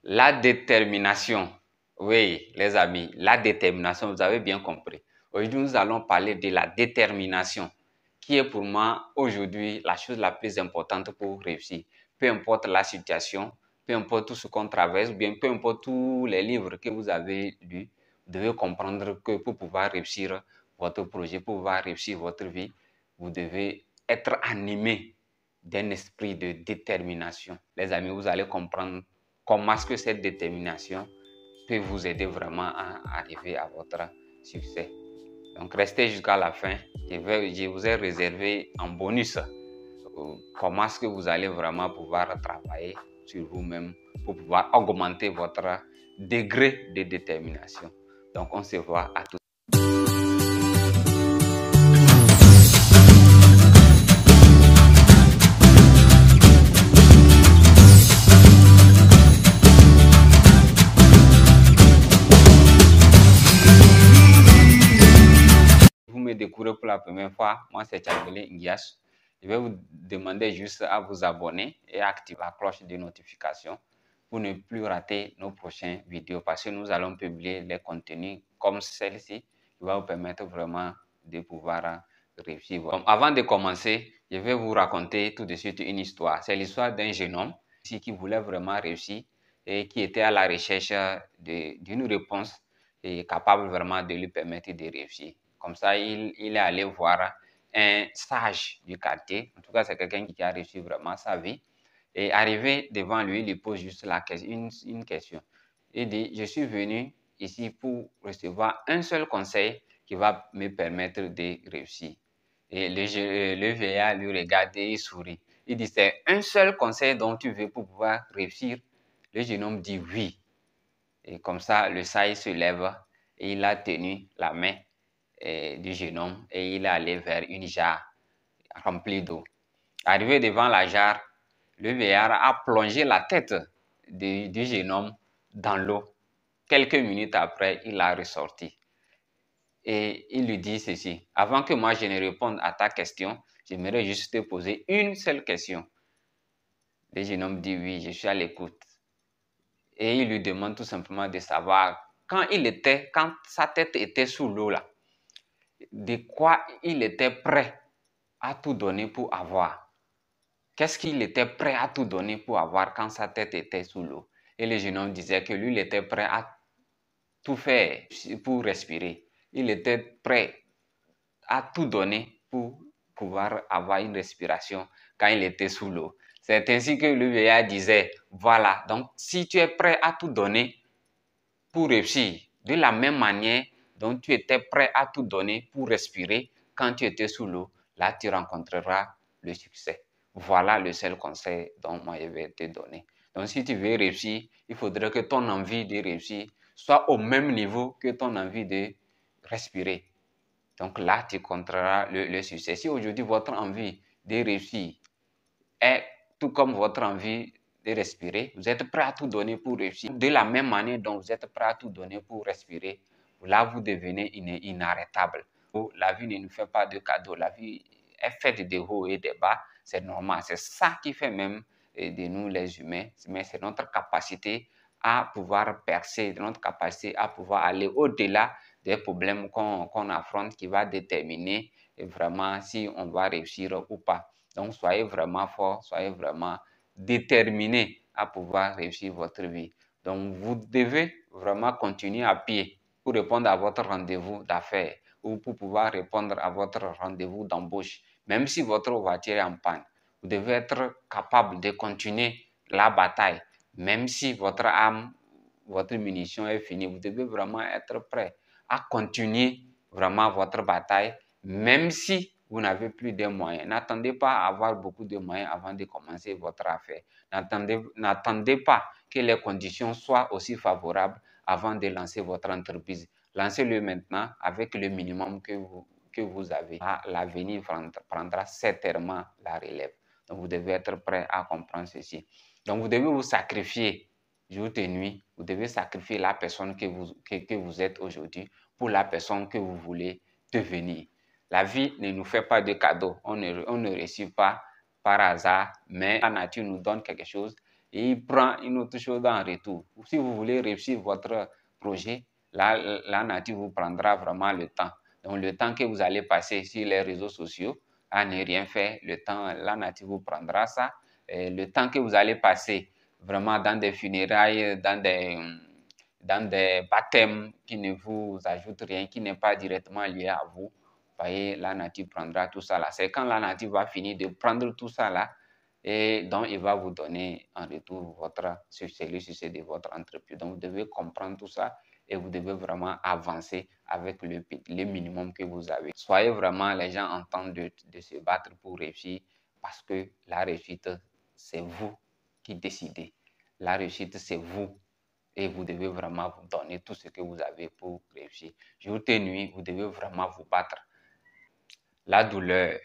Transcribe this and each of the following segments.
La détermination. Oui, les amis, la détermination, vous avez bien compris. Aujourd'hui, nous allons parler de la détermination, qui est pour moi aujourd'hui la chose la plus importante pour réussir. Peu importe la situation, peu importe tout ce qu'on traverse, ou bien peu importe tous les livres que vous avez lus, vous devez comprendre que pour pouvoir réussir votre projet, pour pouvoir réussir votre vie, vous devez être animé d'un esprit de détermination. Les amis, vous allez comprendre comment est-ce que cette détermination peut vous aider vraiment à arriver à votre succès. Donc, restez jusqu'à la fin. Je vous ai réservé en bonus comment est-ce que vous allez vraiment pouvoir travailler sur vous-même pour pouvoir augmenter votre degré de détermination. Donc, on se voit à tout. Vous me découvrez pour la première fois, moi c'est Tchambélé Ngias. Je vais vous demander juste à vous abonner et activer la cloche de notification pour ne plus rater nos prochaines vidéos parce que nous allons publier les contenus comme celle-ci qui va vous permettre vraiment de pouvoir réussir. Donc, avant de commencer, je vais vous raconter tout de suite une histoire. C'est l'histoire d'un jeune homme qui voulait vraiment réussir et qui était à la recherche d'une réponse capable vraiment de lui permettre de réussir. Comme ça, il est allé voir un sage du quartier. En tout cas, c'est quelqu'un qui a réussi vraiment sa vie. Et arrivé devant lui, il lui pose juste une question. Il dit, je suis venu ici pour recevoir un seul conseil qui va me permettre de réussir. Et le vieillard lui regarde et il sourit. Il dit, c'est un seul conseil dont tu veux pour pouvoir réussir. Le jeune homme dit oui. Et comme ça, le sage se lève et il a tenu la main du jeune homme et il est allé vers une jarre remplie d'eau. Arrivé devant la jarre, le vieillard a plongé la tête du jeune homme dans l'eau. Quelques minutes après, il a ressorti. Et il lui dit ceci, avant que moi je ne réponde à ta question, j'aimerais juste te poser une seule question. Le jeune homme dit oui, je suis à l'écoute. Et il lui demande tout simplement de savoir quand sa tête était sous l'eau là, de quoi il était prêt à tout donner pour avoir. Qu'est-ce qu'il était prêt à tout donner pour avoir quand sa tête était sous l'eau? Et le jeune homme disait que lui, il était prêt à tout faire pour respirer. Il était prêt à tout donner pour pouvoir avoir une respiration quand il était sous l'eau. C'est ainsi que le vieillard disait, voilà, donc si tu es prêt à tout donner pour réussir, de la même manière dont tu étais prêt à tout donner pour respirer quand tu étais sous l'eau, là tu rencontreras le succès. Voilà le seul conseil dont moi je vais te donner. Donc si tu veux réussir, il faudrait que ton envie de réussir soit au même niveau que ton envie de respirer. Donc là, tu rencontreras le succès. Si aujourd'hui votre envie de réussir est tout comme votre envie de respirer, vous êtes prêt à tout donner pour réussir. De la même manière dont vous êtes prêt à tout donner pour respirer, là vous devenez inarrêtable. La vie ne nous fait pas de cadeaux. La vie est faite de hauts et de bas. C'est normal. C'est ça qui fait même de nous les humains. Mais c'est notre capacité à pouvoir percer, notre capacité à pouvoir aller au-delà des problèmes qu'on affronte qui va déterminer vraiment si on va réussir ou pas. Donc, soyez vraiment fort, soyez vraiment déterminé à pouvoir réussir votre vie. Donc, vous devez vraiment continuer à pied pour répondre à votre rendez-vous d'affaires ou pour pouvoir répondre à votre rendez-vous d'embauche. Même si votre voiture est en panne, vous devez être capable de continuer la bataille. Même si votre arme, votre munition est finie, vous devez vraiment être prêt à continuer vraiment votre bataille, même si vous n'avez plus de moyens. N'attendez pas à avoir beaucoup de moyens avant de commencer votre affaire. N'attendez pas que les conditions soient aussi favorables avant de lancer votre entreprise. Lancez-le maintenant avec le minimum que vous avez. L'avenir prendra certainement la relève. Donc, vous devez être prêt à comprendre ceci. Donc, vous devez vous sacrifier jour et nuit. Vous devez sacrifier la personne que vous êtes aujourd'hui pour la personne que vous voulez devenir. La vie ne nous fait pas de cadeaux. On ne réussit pas par hasard, mais la nature nous donne quelque chose et il prend une autre chose en retour. Si vous voulez réussir votre projet, la nature vous prendra vraiment le temps. Donc, le temps que vous allez passer sur les réseaux sociaux à ne rien faire, la nature vous prendra ça. Et le temps que vous allez passer vraiment dans des funérailles, dans des baptêmes qui ne vous ajoutent rien, qui n'est pas directement lié à vous, vous voyez, la nature prendra tout ça là. C'est quand la nature va finir de prendre tout ça là, et donc il va vous donner en retour votre succès de votre entreprise. Donc vous devez comprendre tout ça et vous devez vraiment avancer avec le minimum que vous avez. Soyez vraiment les gens en train de se battre pour réussir, parce que la réussite, c'est vous qui décidez. La réussite, c'est vous. Et vous devez vraiment vous donner tout ce que vous avez pour réussir. Jour et nuit, vous devez vraiment vous battre. La douleur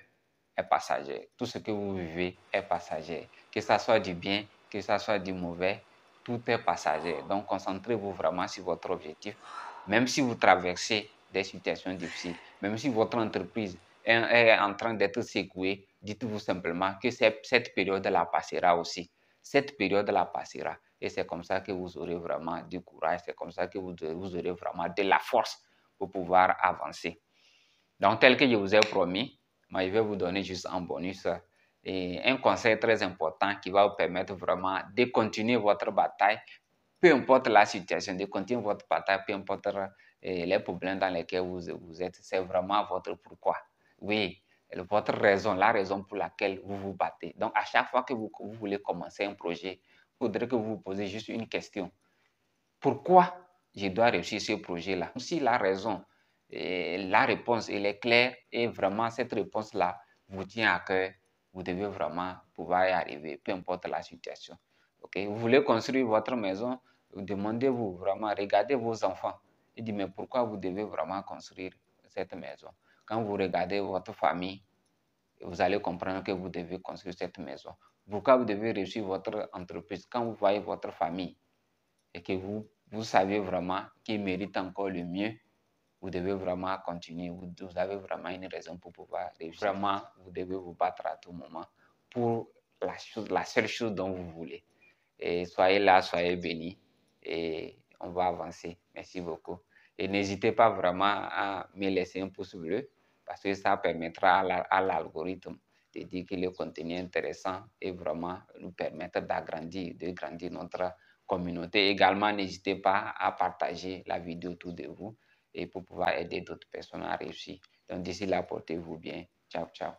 est passagère. Tout ce que vous vivez est passager. Que ça soit du bien, que ça soit du mauvais, tout est passager. Donc, concentrez-vous vraiment sur votre objectif. Même si vous traversez des situations difficiles, même si votre entreprise est en train d'être secouée, dites-vous simplement que cette période-là passera aussi. Cette période-là passera. Et c'est comme ça que vous aurez vraiment du courage. C'est comme ça que vous aurez vraiment de la force pour pouvoir avancer. Donc, tel que je vous ai promis, moi, je vais vous donner juste un bonus et un conseil très important qui va vous permettre vraiment de continuer votre bataille, peu importe la situation, de continuer votre bataille, peu importe les problèmes dans lesquels vous êtes. C'est vraiment votre pourquoi. Oui, votre raison, la raison pour laquelle vous vous battez. Donc, à chaque fois que vous voulez commencer un projet, il faudrait que vous vous posez juste une question. Pourquoi je dois réussir ce projet-là? Si la raison, la réponse, elle est claire et vraiment cette réponse-là vous tient à cœur, vous devez vraiment pouvoir y arriver, peu importe la situation. Okay? Vous voulez construire votre maison, demandez-vous vraiment, regardez vos enfants et dites, mais pourquoi vous devez vraiment construire cette maison? Quand vous regardez votre famille, vous allez comprendre que vous devez construire cette maison. Pourquoi vous devez réussir votre entreprise? Quand vous voyez votre famille et que vous savez vraiment qu'il mérite encore le mieux, vous devez vraiment continuer. Vous avez vraiment une raison pour pouvoir réussir. Vraiment, vous devez vous battre à tout moment pour la seule chose dont vous voulez. Et soyez là, soyez bénis et on va avancer. Merci beaucoup. Et n'hésitez pas vraiment à me laisser un pouce bleu parce que ça permettra à l'algorithme de dire que le contenu est intéressant et vraiment nous permettre de grandir notre communauté. Également, n'hésitez pas à partager la vidéo autour de vous et pour pouvoir aider d'autres personnes à réussir. Donc d'ici là, portez-vous bien. Ciao, ciao.